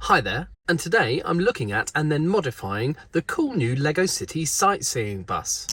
Hi there, and today I'm looking at and then modifying the cool new Lego City Sightseeing Bus.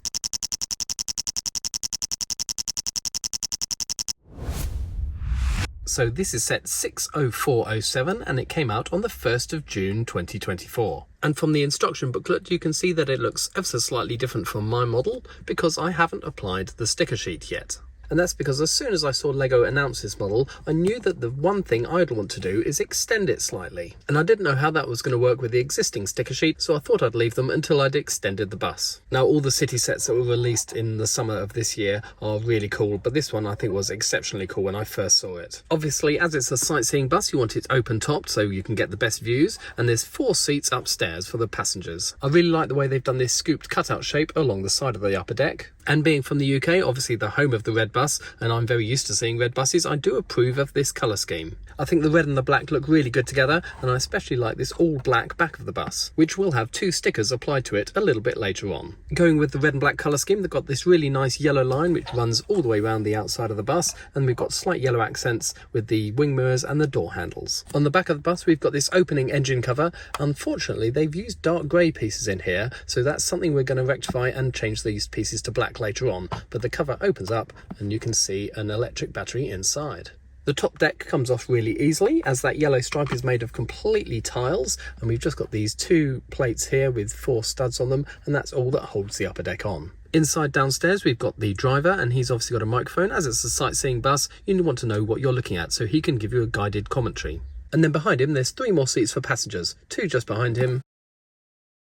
So this is set 60407 and it came out on the 1st of June 2024. And from the instruction booklet you can see that it looks ever so slightly different from my model because I haven't applied the sticker sheet yet. And that's because as soon as I saw Lego announce this model, I knew that the one thing I'd want to do is extend it slightly. And I didn't know how that was going to work with the existing sticker sheet, so I thought I'd leave them until I'd extended the bus. Now, all the city sets that were released in the summer of this year are really cool, but this one I think was exceptionally cool when I first saw it. Obviously, as it's a sightseeing bus, you want it open-topped so you can get the best views, and there's 4 seats upstairs for the passengers. I really like the way they've done this scooped cutout shape along the side of the upper deck. And being from the UK, obviously the home of the red bus, and I'm very used to seeing red buses, I do approve of this colour scheme. I think the red and the black look really good together, and I especially like this all black back of the bus, which will have 2 stickers applied to it a little bit later on. Going with the red and black colour scheme, they've got this really nice yellow line which runs all the way around the outside of the bus, and we've got slight yellow accents with the wing mirrors and the door handles. On the back of the bus we've got this opening engine cover. Unfortunately they've used dark grey pieces in here, so that's something we're going to rectify and change these pieces to black later on, but the cover opens up and you can see an electric battery inside. The top deck comes off really easily as that yellow stripe is made of completely tiles, and we've just got these 2 plates here with 4 studs on them, and that's all that holds the upper deck on. Inside downstairs we've got the driver, and he's obviously got a microphone. As it's a sightseeing bus, you want to know what you're looking at so he can give you a guided commentary. And then behind him there's 3 more seats for passengers, 2 just behind him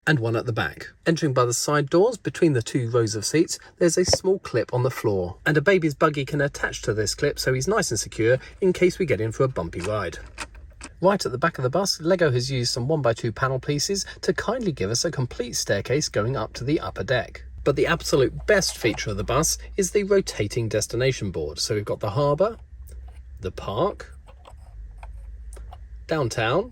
and 1 at the back. Entering by the side doors, between the 2 rows of seats, there's a small clip on the floor, and a baby's buggy can attach to this clip so he's nice and secure in case we get in for a bumpy ride. Right at the back of the bus, Lego has used some 1x2 panel pieces to kindly give us a complete staircase going up to the upper deck. But the absolute best feature of the bus is the rotating destination board. So we've got the harbour, the park, downtown,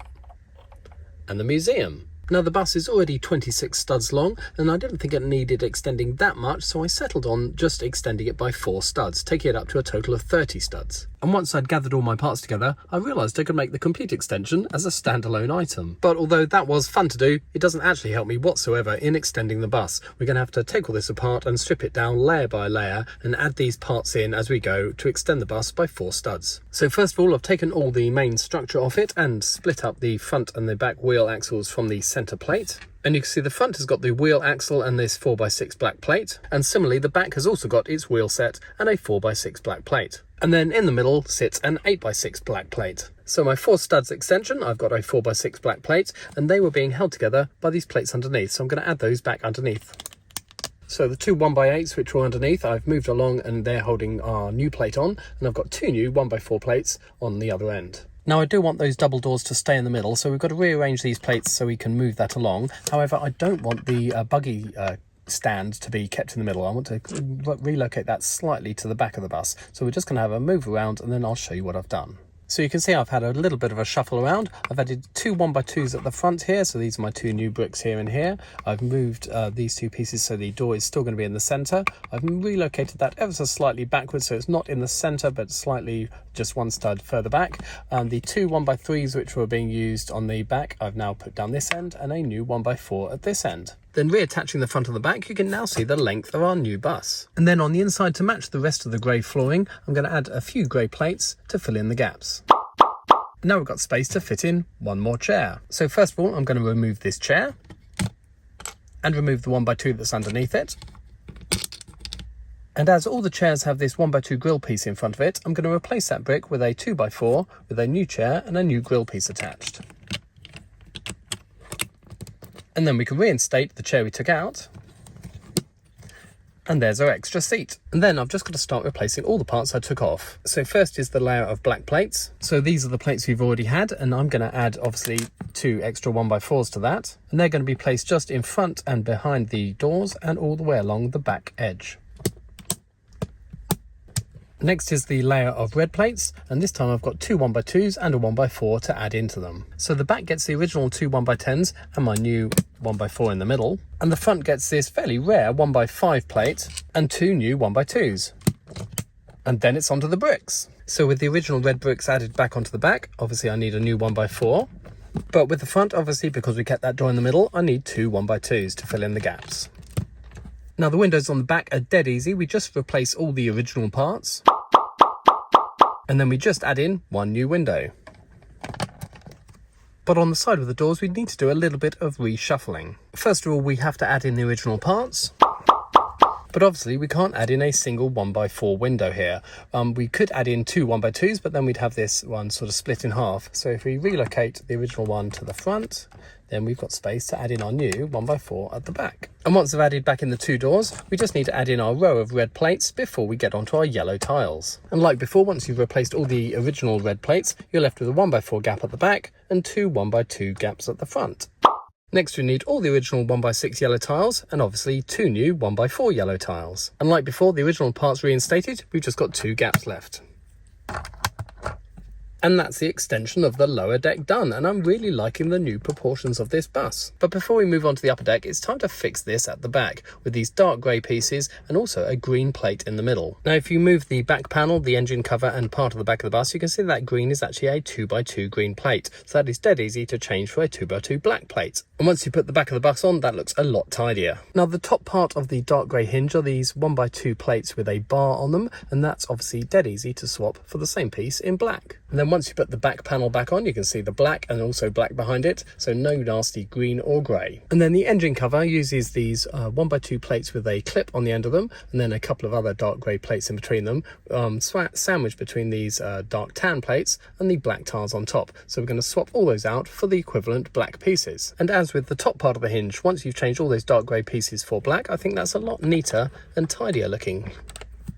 and the museum. Now the bus is already 26 studs long, and I didn't think it needed extending that much, so I settled on just extending it by 4 studs, taking it up to a total of 30 studs. And once I'd gathered all my parts together, I realised I could make the complete extension as a standalone item. But although that was fun to do, it doesn't actually help me whatsoever in extending the bus. We're going to have to take all this apart and strip it down layer by layer and add these parts in as we go to extend the bus by 4 studs. So first of all, I've taken all the main structure off it and split up the front and the back wheel axles from the centre plate. And you can see the front has got the wheel axle and this 4x6 black plate, and similarly the back has also got its wheel set and a 4x6 black plate. And then in the middle sits an 8x6 black plate. So my 4 studs extension, I've got a 4x6 black plate, and they were being held together by these plates underneath, so I'm going to add those back underneath. So the 2 1x8s which were underneath, I've moved along and they're holding our new plate on, and I've got 2 new 1x4 plates on the other end. Now I do want those double doors to stay in the middle, so we've got to rearrange these plates so we can move that along. However, I don't want the buggy stand to be kept in the middle. I want to relocate that slightly to the back of the bus. So we're just going to have a move around and then I'll show you what I've done. So you can see I've had a little bit of a shuffle around. I've added 2 1x2s at the front here, so these are my 2 new bricks here and here. I've moved these 2 pieces so the door is still going to be in the centre. I've relocated that ever so slightly backwards, so it's not in the centre but slightly just 1 stud further back. And the 2 1x3s which were being used on the back I've now put down this end, and a new 1x4 at this end. Then reattaching the front and the back, you can now see the length of our new bus. And then on the inside, to match the rest of the grey flooring, I'm going to add a few grey plates to fill in the gaps. Now we've got space to fit in 1 more chair. So first of all, I'm going to remove this chair and remove the 1x2 that's underneath it. And as all the chairs have this 1x2 grill piece in front of it, I'm going to replace that brick with a 2x4 with a new chair and a new grill piece attached. And then we can reinstate the chair we took out. And there's our extra seat. And then I've just got to start replacing all the parts I took off. So first is the layer of black plates. So these are the plates we've already had, and I'm going to add obviously 2 extra 1x4s to that. And they're going to be placed just in front and behind the doors and all the way along the back edge. Next is the layer of red plates, and this time I've got 2 1x2s and a 1x4 to add into them. So the back gets the original 2 1x10s and my new 1x4 in the middle, and the front gets this fairly rare 1x5 plate and 2 new 1x2s. And then it's onto the bricks. So with the original red bricks added back onto the back, obviously I need a new 1x4. But with the front, obviously, because we kept that door in the middle, I need 2 1x2s to fill in the gaps. Now the windows on the back are dead easy. We just replace all the original parts. And then we just add in 1 new window. But on the side of the doors, we need to do a little bit of reshuffling. First of all, we have to add in the original parts. But obviously we can't add in a single 1x4 window here. We could add in 2 1x2s, but then we'd have this one sort of split in half. So if we relocate the original one to the front, then we've got space to add in our new 1x4 at the back. And once I've added back in the 2 doors, we just need to add in our row of red plates before we get onto our yellow tiles. And like before, once you've replaced all the original red plates, you're left with a 1x4 gap at the back and 2 1x2 gaps at the front. Next we need all the original 1x6 yellow tiles and obviously 2 new 1x4 yellow tiles. And like before, the original parts reinstated, we've just got 2 gaps left. And that's the extension of the lower deck done, and I'm really liking the new proportions of this bus. But before we move on to the upper deck, it's time to fix this at the back with these dark grey pieces and also a green plate in the middle. Now if you move the back panel, the engine cover and part of the back of the bus, you can see that green is actually a 2x2 green plate, so that is dead easy to change for a 2x2 black plate. And once you put the back of the bus on, that looks a lot tidier. Now the top part of the dark grey hinge are these 1x2 plates with a bar on them, and that's obviously dead easy to swap for the same piece in black. And then once you put the back panel back on, you can see the black and also black behind it, so no nasty green or grey. And then the engine cover uses these 1x2 plates with a clip on the end of them, and then a couple of other dark grey plates in between them, sandwiched between these dark tan plates and the black tiles on top. So we're going to swap all those out for the equivalent black pieces. And as with the top part of the hinge, once you've changed all those dark grey pieces for black, I think that's a lot neater and tidier looking.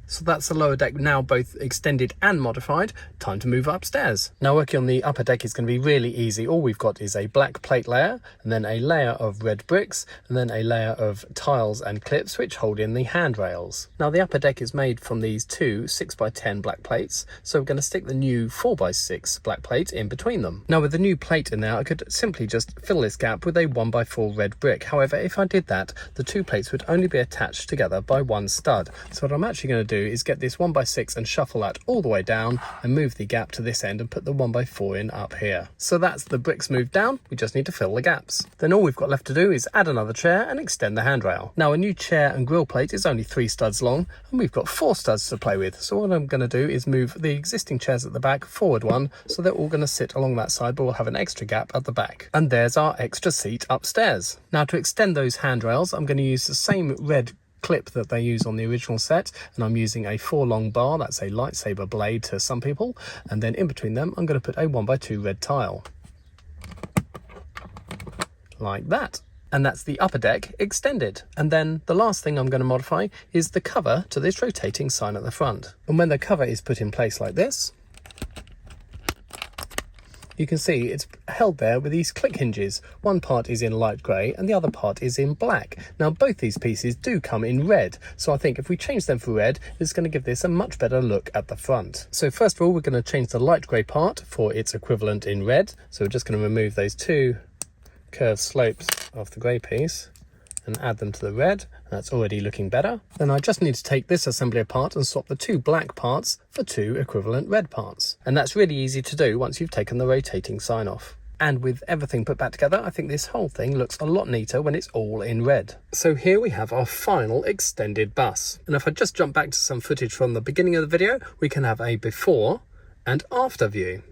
So that's the lower deck now both extended and modified. Time to move upstairs. Now working on the upper deck is going to be really easy. All we've got is a black plate layer and then a layer of red bricks and then a layer of tiles and clips which hold in the handrails. Now the upper deck is made from these 2 6x10 black plates, so we're going to stick the new 4x6 black plate in between them. Now with the new plate in there, I could simply just fill this gap with a 1x4 red brick. However, if I did that, the 2 plates would only be attached together by 1 stud. So what I'm actually going to do is get this 1x6 and shuffle that all the way down and move the gap to this end and put the 1x4 in up here. So that's the bricks moved down, we just need to fill the gaps. Then all we've got left to do is add another chair and extend the handrail. Now a new chair and grille plate is only 3 studs long and we've got 4 studs to play with. So what I'm going to do is move the existing chairs at the back forward 1, so they're all going to sit along that side, but we'll have an extra gap at the back. And there's our extra seat upstairs. Now to extend those handrails, I'm going to use the same red clip that they use on the original set, and I'm using a 4 long bar, that's a lightsaber blade to some people, and then in between them I'm going to put a 1x2 red tile like that. And that's the upper deck extended. And then the last thing I'm going to modify is the cover to this rotating sign at the front. And when the cover is put in place like this, you can see it's held there with these click hinges. One part is in light grey and the other part is in black. Now both these pieces do come in red, so I think if we change them for red, it's going to give this a much better look at the front. So first of all, we're going to change the light grey part for its equivalent in red. So we're just going to remove those 2 curved slopes of the grey piece and add them to the red. That's already looking better. Then I just need to take this assembly apart and swap the 2 black parts for 2 equivalent red parts. And that's really easy to do once you've taken the rotating sign off. And with everything put back together, I think this whole thing looks a lot neater when it's all in red. So here we have our final extended bus. And if I just jump back to some footage from the beginning of the video, we can have a before and after view.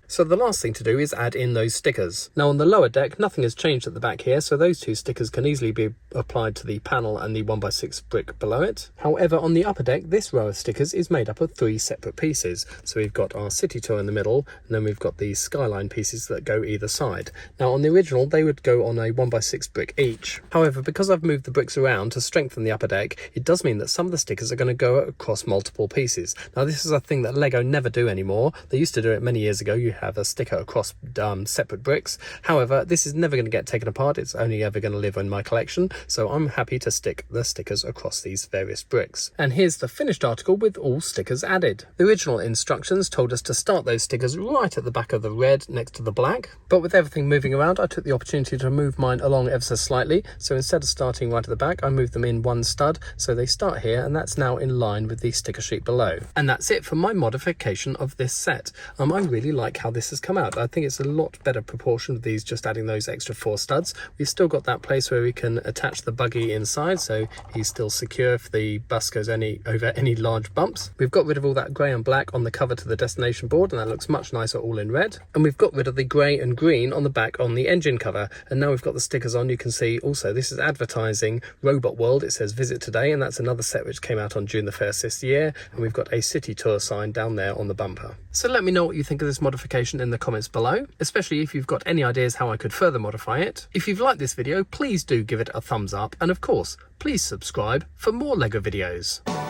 So the last thing to do is add in those stickers. Now on the lower deck, nothing has changed at the back here, so those 2 stickers can easily be applied to the panel and the 1x6 brick below it. However, on the upper deck, this row of stickers is made up of 3 separate pieces. So we've got our city tour in the middle, and then we've got the skyline pieces that go either side. Now on the original, they would go on a 1x6 brick each. However, because I've moved the bricks around to strengthen the upper deck, it does mean that some of the stickers are going to go across multiple pieces. Now this is a thing that Lego never do anymore. They used to do it many years ago. You have a sticker across separate bricks. However, this is never going to get taken apart. It's only ever going to live in my collection, so I'm happy to stick the stickers across these various bricks. And here's the finished article with all stickers added. The original instructions told us to start those stickers right at the back of the red next to the black, but with everything moving around, I took the opportunity to move mine along ever so slightly. So instead of starting right at the back, I moved them in 1 stud, so they start here, and that's now in line with the sticker sheet below. And that's it for my modification of this set. I really like how this has come out. I think it's a lot better proportion of these, just adding those extra 4 studs. We've still got that place where we can attach the buggy inside, so he's still secure if the bus goes over any large bumps. We've got rid of all that grey and black on the cover to the destination board, and that looks much nicer all in red. And we've got rid of the grey and green on the back on the engine cover, and now we've got the stickers on. You can see also this is advertising Robot World. It says visit today, and that's another set which came out on June the 1st this year, and we've got a city tour sign down there on the bumper. So let me know what you think of this modification in the comments below, especially if you've got any ideas how I could further modify it. If you've liked this video, please do give it a thumbs up, and of course please subscribe for more LEGO videos.